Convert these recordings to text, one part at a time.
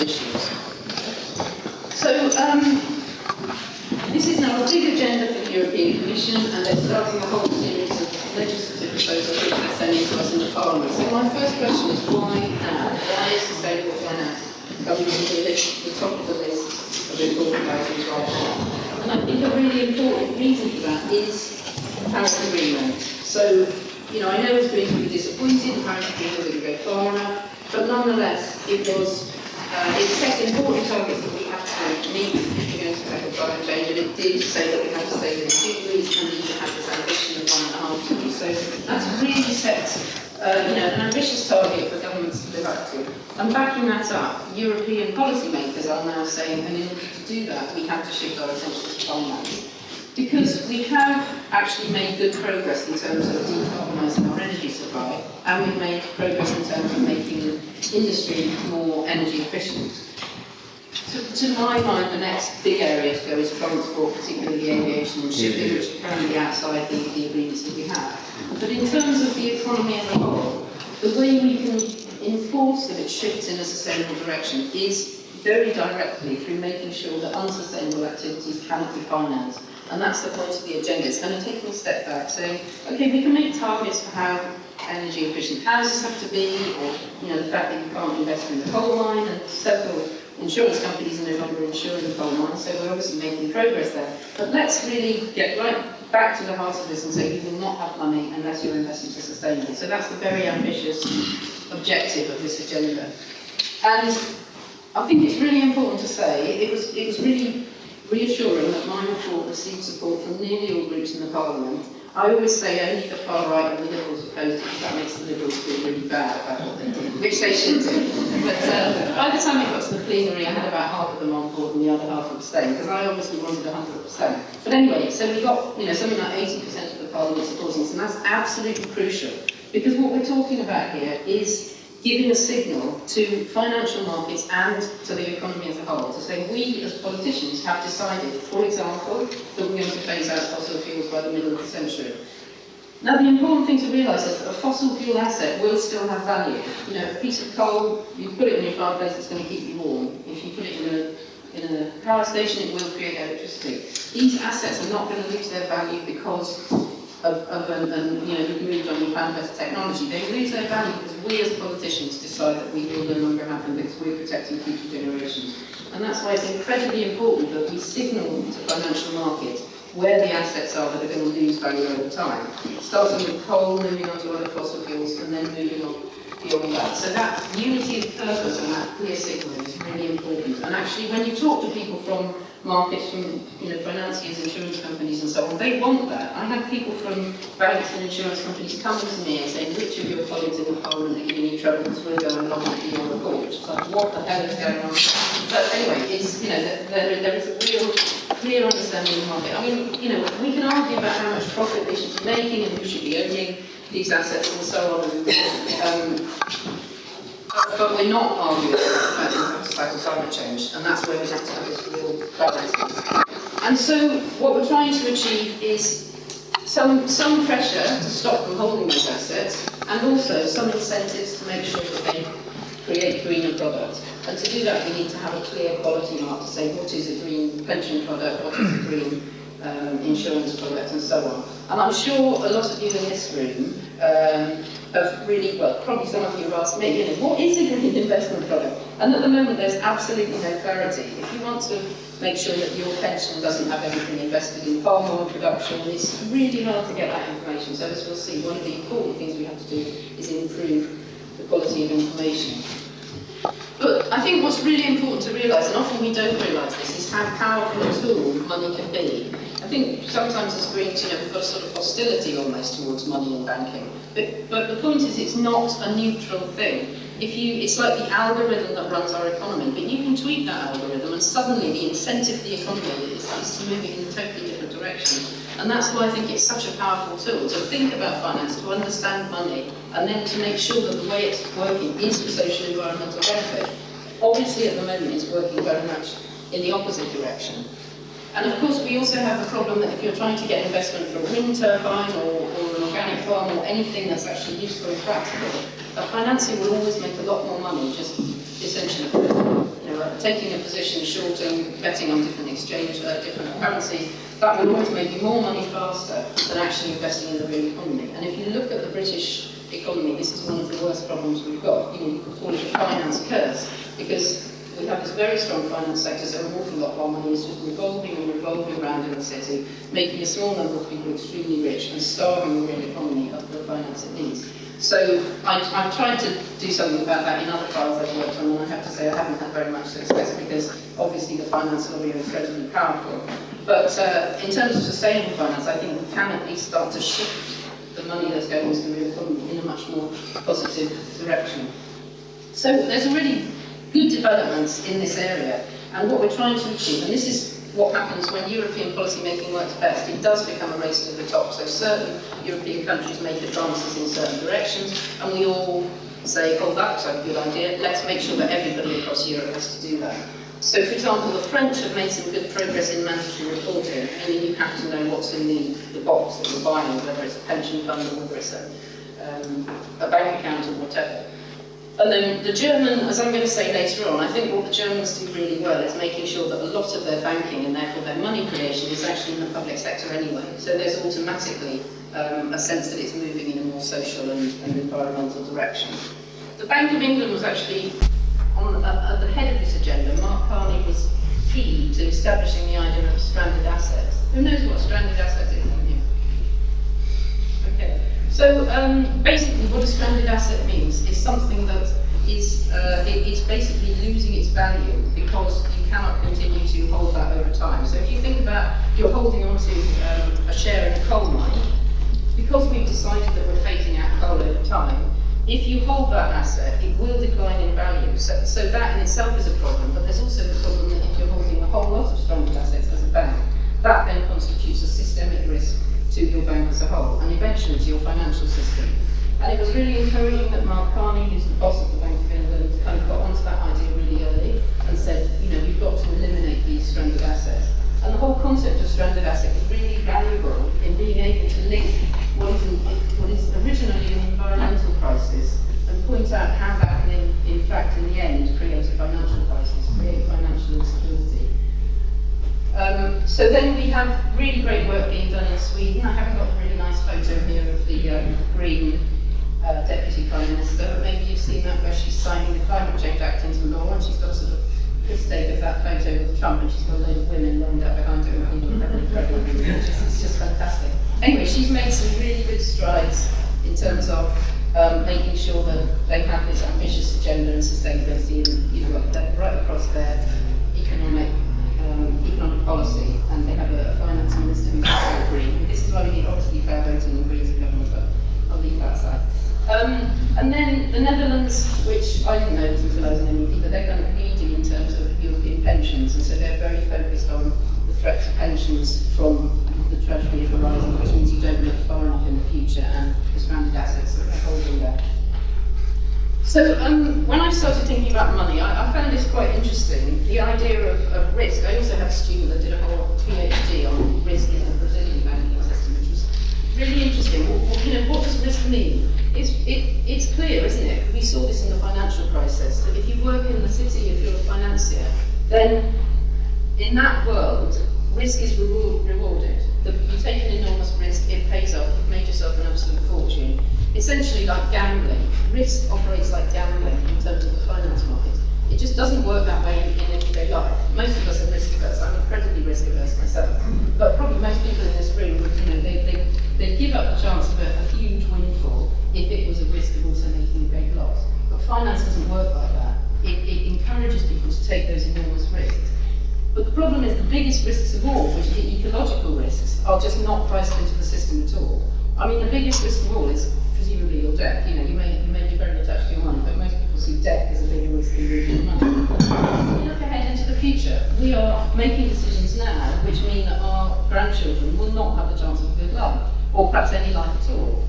issues. So, this is now a big agenda for the European Commission, and they're starting a whole series of legislative proposals which they're sending to us in the Parliament. So my first question is, why now? Why is sustainable finance coming to the top of the list of important items right now? And I think a really important reason for that is the Paris Agreement. So, I know it's going to be disappointed, the Paris Agreement didn't go far enough, but nonetheless, it set important targets that we have to meet if we're going to tackle climate change, and it did say that we have to stay within 2 degrees and we have this ambition of 1.5 degrees. So that's really set an ambitious target for governments to live up to. And backing that up, European policymakers are now saying, and in order to do that, we have to shift our attention to finance. Because we have actually made good progress in terms of decarbonising our energy supply, and we've made progress in terms of making industry more energy efficient. To my mind, the next big area to go is transport, particularly aviation and shipping, which are currently outside the agreements that we have. But in terms of the economy as a whole, the way we can enforce that it shifts in a sustainable direction is very directly through making sure that unsustainable activities cannot be financed. And that's the point of the agenda. It's kind of taking a step back, saying, okay, we can make targets for how energy efficient houses have to be, or the fact that you can't invest in the coal mine, and several insurance companies are no longer insuring the coal mine, so we're obviously making progress there. But let's really get right back to the heart of this and say you will not have money unless your investments are sustainable. So that's the very ambitious objective of this agenda. And I think it's really important to say, it was really reassuring that my report received support from nearly all groups in the Parliament. I always say only the far right and the Liberals opposed it, because that makes the Liberals feel really bad about what they did, which they should do. But by the time it got to the plenary, I had about half of them on board and the other half abstained, because I obviously wanted 100%. But anyway, so we got something like 80% of the Parliament supporting this, and that's absolutely crucial, because what we're talking about here is giving a signal to financial markets and to the economy as a whole to say we as politicians have decided, for example, that we're going to phase out fossil fuels by the middle of the century. Now the important thing to realise is that a fossil fuel asset will still have value. A piece of coal, you put it in your fireplace, it's going to keep you warm. If you put it in a power station, it will create electricity. These assets are not going to lose their value because we've moved on and found better technology. They lose their value because we as politicians decide that we will no longer have them because we're protecting future generations. And that's why it's incredibly important that we signal to financial markets where the assets are that are going to lose value over time. Starting with coal, moving on to other fossil fuels, and then moving on beyond that. So that unity of purpose and that clear signal is really important. And actually, when you talk to people from markets, from financiers, insurance companies, and so on, they want that. I had people from banks and insurance companies coming to me and saying, which of your colleagues in the Parliament are giving you trouble because we're going along with your report, which is like, what the hell is going on? But anyway, it's, there is a real clear understanding of the market. I mean, we can argue about how much profit they should be making and who should be owning these assets and so on. But we're not arguing about the fact that we have to tackle climate change, and that's where we have to have this real balance. And so what we're trying to achieve is some pressure to stop them holding those assets, and also some incentives to make sure that they create greener products. And to do that, we need to have a clear quality mark to say what is a green pension product, what is a green insurance product, and so on. And I'm sure a lot of you in this room have really, well, probably some of you have asked me, what is a green investment product? And at the moment, there's absolutely no clarity. If you want to make sure that your pension doesn't have everything invested in palm oil production, it's really hard to get that information. So as we'll see, one of the important things we have to do is improve the quality of information. But I think what's really important to realise, and often we don't realise this, is how powerful a tool money can be. I think sometimes as Greens, we've got a sort of hostility almost towards money and banking. But the point is, it's not a neutral thing. It's like the algorithm that runs our economy, but you can tweak that algorithm and suddenly the incentive for the economy is to move it in a totally different direction. And that's why I think it's such a powerful tool, to think about finance, to understand money, and then to make sure that the way it's working is for social and environmental benefit. Obviously at the moment it's working very much in the opposite direction. And of course we also have the problem that if you're trying to get investment for a wind turbine or an organic farm or anything that's actually useful and practical, a financier will always make a lot more money just essentially taking a position short and betting on different different currencies, that will always make you more money faster than actually investing in the real economy. And if you look at the British economy, this is one of the worst problems we've got. You could call it a finance curse, because we have this very strong finance sector, so an awful lot of our money is just revolving and revolving around in the city, making a small number of people extremely rich and starving the real economy of the finance it needs. So I've tried to do something about that in other files I've worked on, and I have to say I haven't had very much success, because obviously the finance lobby are incredibly powerful. But in terms of sustainable finance, I think we can at least start to shift the money that's going into the real economy in a much more positive direction. So there's already good developments in this area, and what we're trying to achieve, and this is what happens when European policy making works best, it does become a race to the top. So certain European countries make advances in certain directions, and we all say, oh, that's a good idea, let's make sure that everybody across Europe has to do that. So, for example, the French have made some good progress in mandatory reporting, meaning you have to know what's in the box that you're buying, whether it's a pension fund or whether it's a bank account or whatever. And then the German, as I'm going to say later on, I think what the Germans do really well is making sure that a lot of their banking and therefore their money creation is actually in the public sector anyway. So there's automatically a sense that it's moving in a more social and environmental direction. The Bank of England was actually at the head of this agenda. Mark Carney was key to establishing the idea of stranded assets. Who knows what a stranded asset is in here? Okay. So basically what a stranded asset means is something that is it's basically losing its value because you cannot continue to hold that over time. So if you think about you're holding on to a share in a coal mine, because we've decided that we're phasing out coal over time, if you hold that asset, it will decline in value. So that in itself is a problem, but there's also the problem that if you're holding a whole lot of stranded assets as a bank, that then constitutes a systemic risk to your bank as a whole, and eventually to your financial system. And it was really encouraging that Mark Carney, who's the boss of the Bank of England, kind of got onto that idea really early and said, you know, we've got to eliminate these stranded assets. And the whole concept of stranded asset is really valuable in being able to link what is originally an environmental crisis and point out how that can, in fact, in the end, create a financial crisis, create financial instability. So then we have really great work being done in Sweden. I haven't got a really nice photo here of the Green Deputy Prime Minister, but maybe you've seen that where she's signing the Climate Change Act into law, and she's got a sort of piss take of that photo with Trump, and she's got a load of women lined up behind her, it's just fantastic. Anyway, she's made some really good strides in terms of making sure that they have this ambitious agenda and sustainability, and you know, right across their economic policy, and they have a finance minister who's also green. This is why we need obviously fair voting and Greens in government, but I'll leave that aside. And then the Netherlands, which I didn't know until I was an MEP, but they're kind of leading in terms of European pensions, and so they're very focused on the threat to pensions from the tragedy of horizon, which means you don't look far enough in the future, and the stranded assets that they're holding there. So when I started thinking about money, I found this quite interesting, the idea of risk. I also had a student that did a whole PhD on risk in the Brazilian banking system, which was really interesting. What does risk mean? It's clear, isn't it? We saw this in the financial crisis, that if you work in the city, if you're a financier, then in that world, risk is rewarded. You take an enormous risk, it pays off, you've made yourself an absolute fortune. Essentially like gambling. Risk operates like gambling in terms of the finance market. It just doesn't work that way in everyday life. Most of us are risk averse. I'm incredibly risk averse myself. But probably most people in this room would, they give up the chance of a huge windfall if it was a risk of also making a great loss. But finance doesn't work like that. It encourages people to take those enormous risks. But the problem is the biggest risks of all, which are the ecological risks, are just not priced into the system at all. I mean, the biggest risk of all is presumably your debt. You may be very attached to your money, but most people see debt as a bigger risk than losing your money. If we look ahead into the future, we are making decisions now which mean that our grandchildren will not have the chance of a good life, or perhaps any life at all.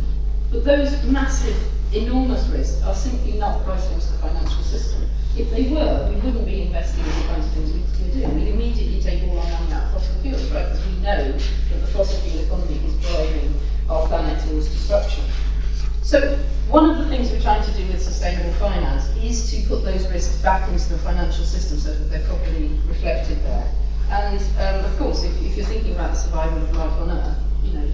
But those massive, enormous risks are simply not priced into the financial system. If they were, we wouldn't be investing in the kinds of things we're doing. We'd immediately take all our money out of fossil fuels, right? Because we know that the fossil fuel economy is driving our planet towards destruction. So one of the things we're trying to do with sustainable finance finance is to put those risks back into the financial system so that they're properly reflected there. And of course, if you're thinking about the survival of life on Earth,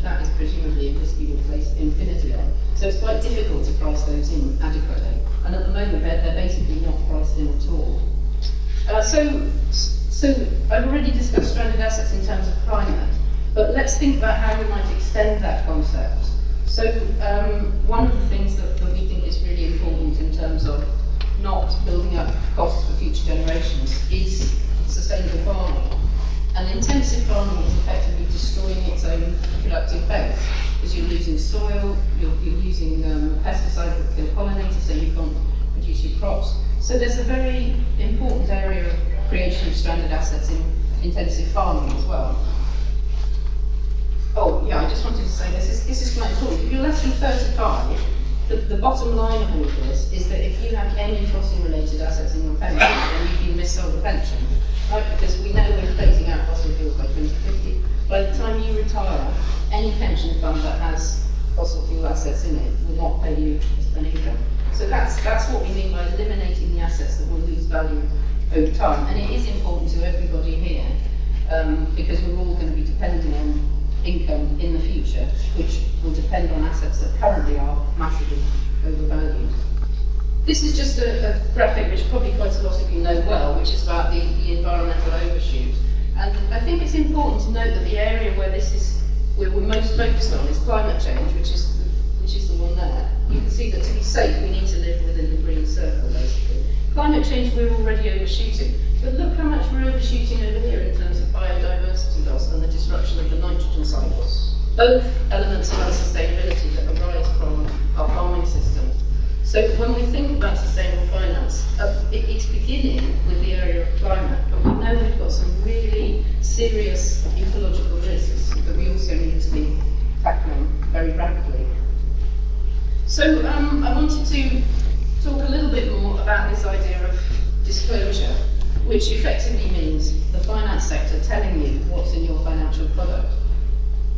that is presumably a risk you will place infinity on. So it's quite difficult to price those in adequately. And at the moment, they're basically not priced in at all. So I've already discussed stranded assets in terms of climate, but let's think about how we might extend that concept. So one of the things that we think is really important in terms of not building up costs for future generations is sustainable farming. And intensive farming is effectively destroying its own productive base, because you're losing soil, you're using pesticides that kill pollinators, so you can't produce your crops. So there's a very important area of creation of stranded assets in intensive farming as well. Oh yeah, I just wanted to say this is quite important. If you're less than 35, the bottom line of all of this is that if you have any fossil-related assets in your pension, then you've been missold a pension. Right? Because we know we're phasing out fossil fuels by 2050. By the time you retire, any pension fund that has fossil fuel assets in it will not pay you an income. So that's what we mean by eliminating the assets that will lose value over time. And it is important to everybody here, because we're all going to be depending on income in the future, which will depend on assets that currently are massively overvalued. This is just a graphic which probably quite a lot of you know well, which is about the environmental overshoot. And I think it's important to note that the area where we're most focused on is climate change, which is the one there. You can see that to be safe, we need to live within the green circle, basically. Climate change, we're already overshooting. But look how much we're overshooting over here in terms of biodiversity loss and the disruption of the nitrogen cycle. Both elements of unsustainability that arise from our farming system. So when we think about sustainable finance, it's beginning with the area of climate, but we know we've got some really serious ecological risks that we also need to be tackling very rapidly. So I wanted to talk a little bit more about this idea of disclosure, which effectively means the finance sector telling you what's in your financial product.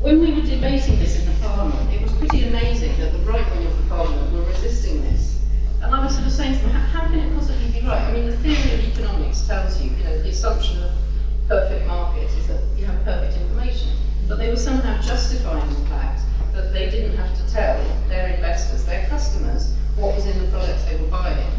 When we were debating this in the Parliament, it was pretty amazing that the right wing of the Parliament were resisting this. And I was sort of saying to them, how can it possibly be right? I mean, the theory of economics tells you, the assumption of perfect markets is that you have perfect information. But they were somehow justifying the fact that they didn't have to tell their investors, their customers, what was in the products they were buying.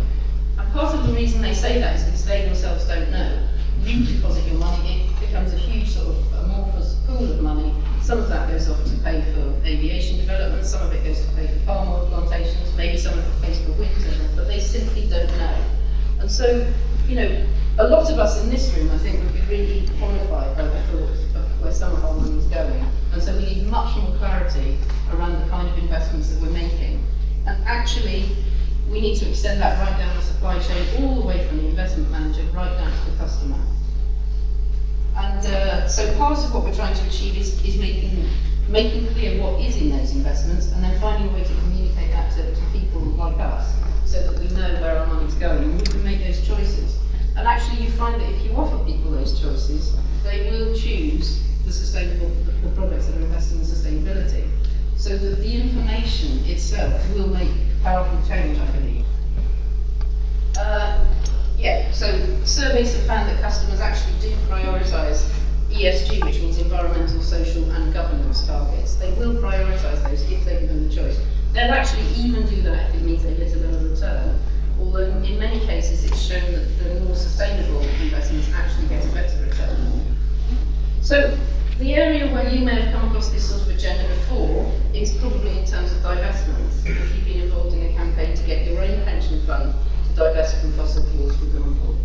And part of the reason they say that is because they themselves don't know. You deposit your money, it becomes a huge sort of amorphous pool of money. Some of that goes off to pay for aviation development, some of it goes to pay for palm oil plantations, maybe some of it pays for wind, but they simply don't know. And so, a lot of us in this room, I think, would be really horrified by the thought of where some of our money is going. And so we need much more clarity around the kind of investments that we're making. And actually, we need to extend that right down the supply chain, all the way from the investment manager right down to the customer. And so part of what we're trying to achieve is making clear what is in those investments, and then finding a way to communicate that to people like us, so that we know where our money's going, and we can make those choices. And actually you find that if you offer people those choices, they will choose the products that are invested in sustainability. So that the information itself will make powerful change, I believe. So surveys have found that customers actually do prioritise ESG, which means environmental, social and governance targets. They will prioritise those if they're given the choice. They'll actually even do that if it means they get a lower return. Although in many cases it's shown that the more sustainable investments actually get a better return. So the area where you may have come across this sort of agenda before is probably in terms of divestments, if you've been involved in a campaign to get your own pension fund to divest from fossil fuels, for example.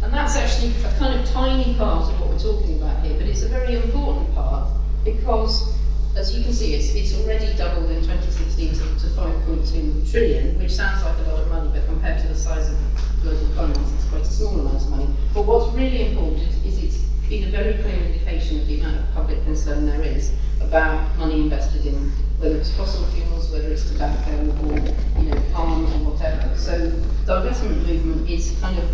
And that's actually a kind of tiny part of what we're talking about here, but it's a very important part because, as you can see, it's already doubled in 2016 to 5.2 trillion, which sounds like a lot of money, but compared to the size of global finance, it's quite a small amount of money. But what's really important is it's been a very clear indication of the amount of public concern there is about money invested in, whether it's fossil fuels, whether it's tobacco, or palm or whatever. So the divestment movement is kind of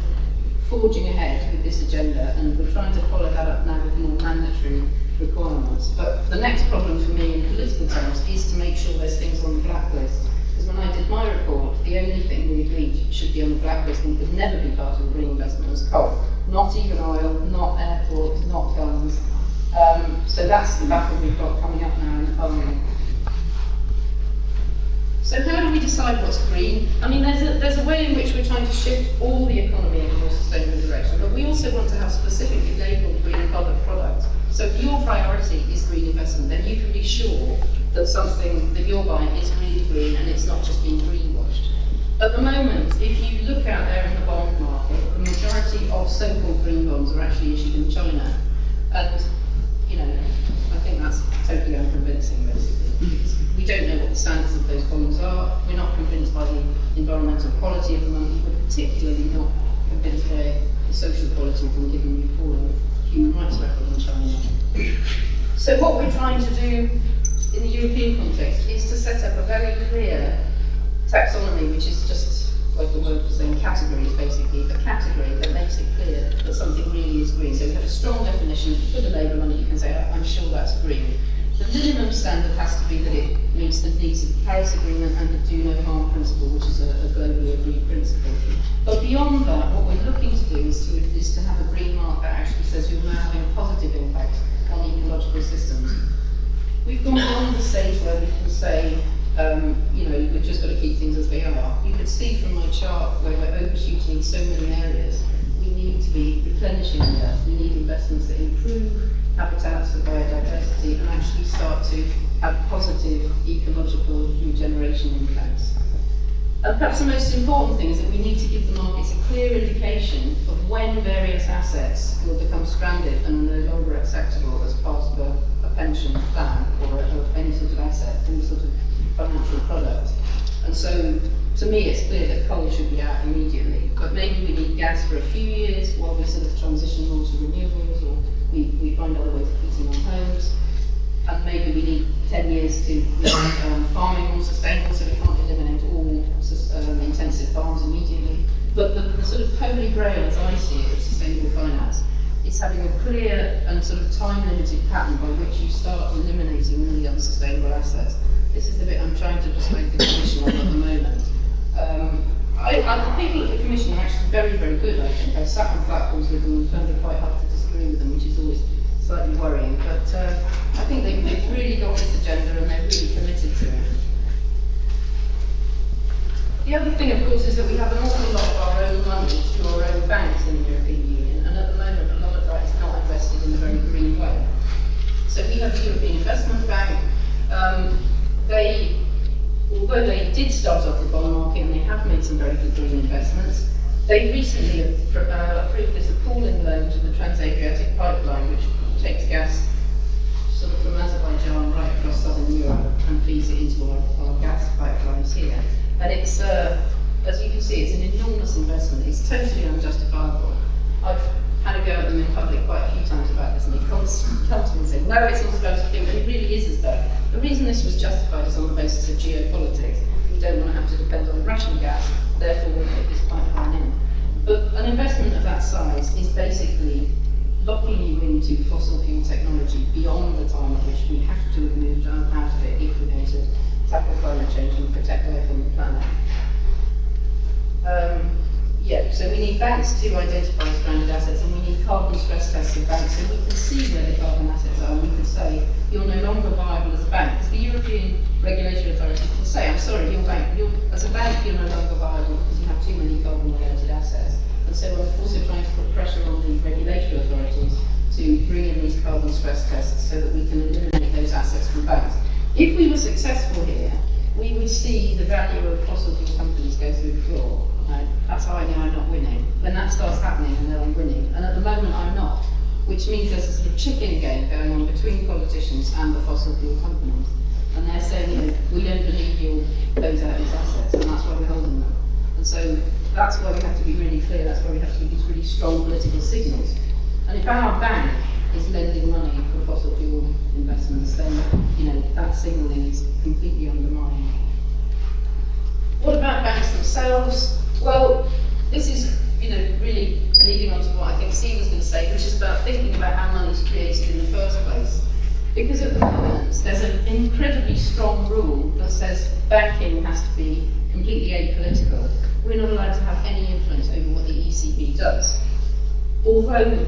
forging ahead with this agenda, and we're trying to follow that up now with more mandatory requirements. But the next problem for me in political terms is to make sure there's things on the blacklist Because when I did my report, the only thing we agreed should be on the blacklist and could never be part of a green investment was coal. Not even oil, not airports, not guns. So that's the battle we've got coming up now in Parliament. So how do we decide what's green? I mean, there's a way in which we're trying to shift all the economy in a more sustainable direction, but we also want to have specifically labelled green products. So if your priority is green investment, then you can be sure that something that you're buying is really green and it's not just being greenwashed. At the moment, if you look out there in the bond market, the majority of so-called green bonds are actually issued in China. And, you know, I think that's totally unconvincing, basically. Because we don't know what the standards of those bonds are. We're not convinced by the environmental quality of the money. We're particularly not convinced by the social quality of them, given the appalling human rights record in China. So what we're trying to do in the European context is to set up a very clear taxonomy, which is just like the word for saying categories, basically, a category that makes it clear that something really is green. So we have a strong definition, put a label on it, you can say, I'm sure that's green. The minimum standard has to be that it meets the needs of the Paris Agreement and the do no harm principle, which is a globally agreed principle. But beyond that, what we're looking to do is to have a green mark that actually says you're now having a positive impact on ecological systems. We've gone beyond the stage where we can say, you know, we've just got to keep things as they are. You could see from my chart where we're overshooting in so many areas. We need to be replenishing the earth. We need investments that improve habitats for biodiversity and actually start to have positive ecological regeneration impacts. And perhaps the most important thing is that we need to give the markets a clear indication of when various assets will become stranded and no longer acceptable as part of a pension plan or any sort of asset, any sort of financial product. And so, to me, it's clear that coal should be out immediately, but maybe we need gas for a few years while we sort of transition more to renewables, or we find other ways of heating our homes, and maybe we need 10 years to make farming more sustainable, so we can't eliminate all intensive farms immediately. But the sort of holy grail, as I see it, of sustainable finance, is having a clear and sort of time-limited pattern by which you start eliminating all the unsustainable assets. This is the bit I'm trying to persuade the Commission on at the moment. The people at the Commission are actually very, very good, I think. I've sat on platforms with them and found it quite hard to disagree with them, which is always slightly worrying. But I think they've really got this agenda and they're really committed to it. The other thing, of course, is that we have an awful lot of our own money through our own banks in the European Union, and at the moment a lot of that is not invested in a very green way. So we have the European Investment Bank. Although they did start off the bond market and they have made some very good green investments, they recently approved this appalling loan to the Trans-Adriatic pipeline, which takes gas sort of from Azerbaijan right across southern Europe and feeds it into our gas pipelines here. And it's, as you can see, it's an enormous investment. It's totally unjustifiable. I've had a go at them in public quite a few times about this, and they constantly come to me and say, no, it's not supposed to be, but it really is as though. The reason this was justified is on the basis of geopolitics. We don't want to have to depend on Russian gas, therefore we'll put this pipeline in. But an investment of that size is basically locking you into fossil fuel technology beyond the time at which we have to have moved out of it if we're going to tackle climate change and protect life on the planet. So we need banks to identify stranded assets, and we need carbon stress tests of banks so we can see where the carbon assets are, and we can say, you're no longer viable as a bank. Because the European regulatory authorities can say, I'm sorry, as a bank, you're no longer viable because you have too many carbon-related assets. And so we're also trying to put pressure on the regulatory authorities to bring in these carbon stress tests so that we can eliminate those assets from banks. If we were successful here, we would see the value of fossil fuel companies go through the floor. That's how I know I'm not winning. When that starts happening, I know I'm winning. And at the moment, I'm not. Which means there's a sort of chicken game going on between politicians and the fossil fuel companies. And they're saying, we don't believe you'll close out these assets, and that's why we're holding them. And so that's why we have to be really clear, that's why we have to give these really strong political signals. And if our bank is lending money for fossil fuel investments, then that signalling is completely undermined. What about banks themselves? Well, this is really leading on to what I think Steve was going to say, which is about thinking about how money is created in the first place. Because at the moment, there's an incredibly strong rule that says banking has to be completely apolitical. We're not allowed to have any influence over what the ECB does. Although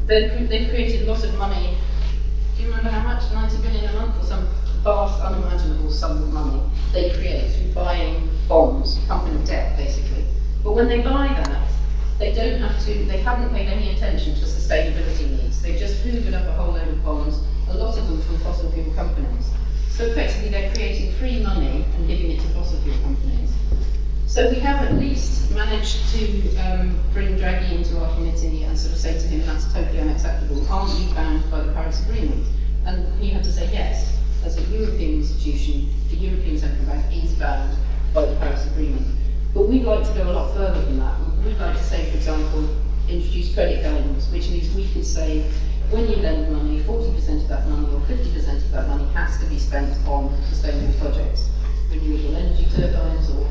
they've created a lot of money. Do you remember how much? 90 billion a month, or some vast, unimaginable sum of money they create through buying bonds, company debt, basically. But when they buy that, they haven't paid any attention to sustainability needs. They've just hoovered up a whole load of bonds, a lot of them from fossil fuel companies. So effectively, they're creating free money and giving it to fossil fuel companies. So we have at least managed to bring Draghi into our committee and sort of say to him, that's totally unacceptable. Aren't you bound by the Paris Agreement? And he had to say yes. As a European institution, the European Central Bank is bound by the Paris Agreement. But we'd like to go a lot further than that. We'd like to say, for example, introduce credit guidance, which means we could say, when you lend money, 40% of that money or 50% of that money has to be spent on sustainable projects, renewable energy turbines, or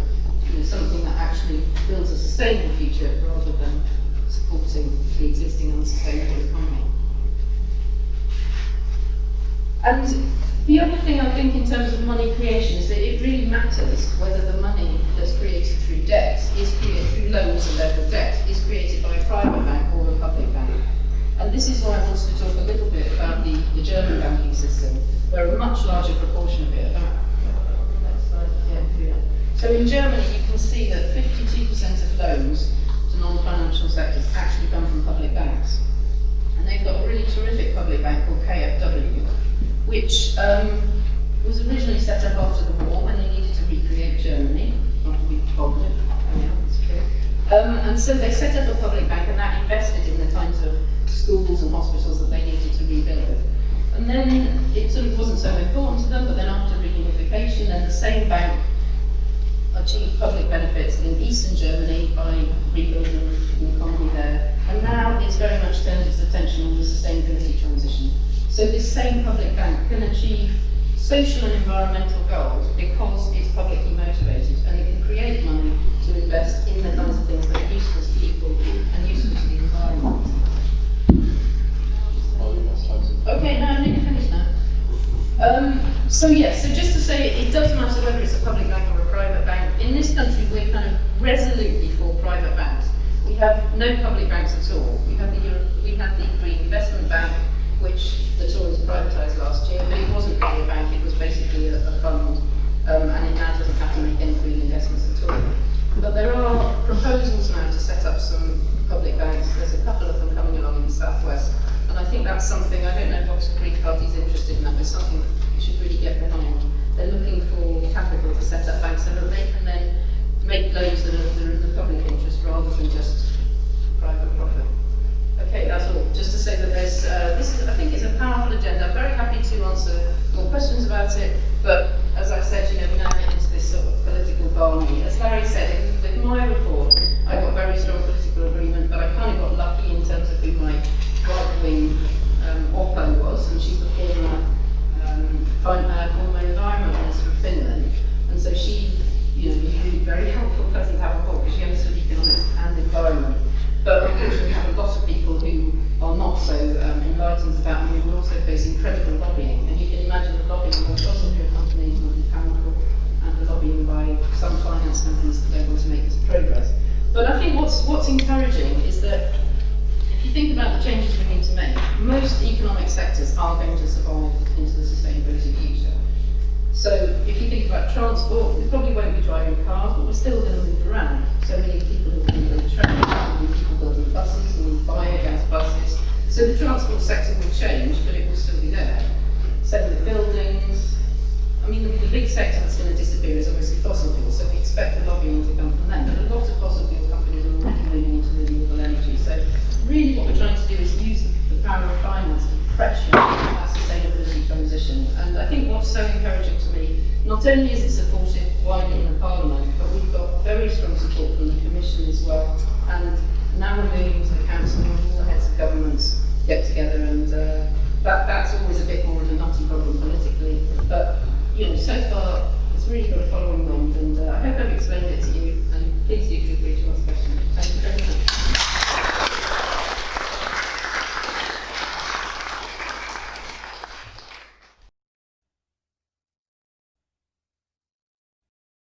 something that actually builds a sustainable future rather than supporting the existing unsustainable economy. And the other thing I think in terms of money creation is that it really matters whether the money that's created through debt is created through loans and therefore debt is created by a private bank or a public bank. And this is why I wanted to talk a little bit about the German banking system, where a much larger proportion of it, so in Germany you can see that 52% of loans to non-financial sectors actually come from public banks. And they've got a really terrific public bank called KfW, which was originally set up after the war when they needed to recreate Germany, not to be positive, it's true. And so they set up a public bank, and that invested in the kinds of schools and hospitals that they needed to rebuild. And then it sort of wasn't so important to them, but then after reunification, then the same bank achieved public benefits in eastern Germany by rebuilding the economy there. And now it's very much turned its attention on the sustainability transition. So this same public bank can achieve social and environmental goals because it's publicly motivated, and it can create money to invest in the kinds of things that are useful to people and useful to the environment. Okay, no, I'm nearly finished now. So just to say, it does matter whether it's a public bank or a private bank. In this country, we're kind of resolutely for private banks. We have no public banks at all. We had the Green Investment Bank, which the Tories privatised last year, but it wasn't really a bank, it was basically a fund, and it now doesn't have to make any green investments at all. But there are proposals now to set up some public banks. There's a couple of them coming along in the southwest, and I think that's something, I don't know if Oxford Green Party's interested in that, but something we should really get behind. They're looking for capital to set up banks so that they can then make loans that are in the public interest rather than just private profit. Okay, that's all. Just to say that there's, I think it's a powerful agenda. I'm very happy to answer more questions about it, but as I said, we now get into this sort of political barney. As Larry said, with my report, I got very strong political agreement, but I kind of got lucky in terms of who my right-wing Oppo was, and she's the former environment minister of Finland, and so she, was really very helpful person to have on board because she understood economics and environment. But unfortunately, we have a lot of people who are not so enlightened about me, who also face incredible lobbying. And you can imagine the lobbying by fossil fuel companies will be powerful, and the lobbying by some finance companies that don't want to make this progress. But I think what's encouraging is that if you think about the changes we need to make, most economic sectors aren't going to survive into the sustainability future. So if you think about transport, we probably won't be driving cars, but we're still going to move around. So many people who will build trains, people building buses, we need biogas buses. So the transport sector will change, but it will still be there. Same with buildings. I mean, the big sector that's going to disappear is obviously fossil fuels, so we expect the lobbying to come from them. But a lot of fossil fuel companies are already moving into renewable energy. So really what we're trying to do is use the power of finance to pressure that sustainability transition. And I think what's so encouraging to me, not only is it supported widely in the Parliament, but we've got very strong support from the Commission as well. And now we're moving to the Council, and all the heads of governments get together, and that's always a bit more of a nutty problem politically. But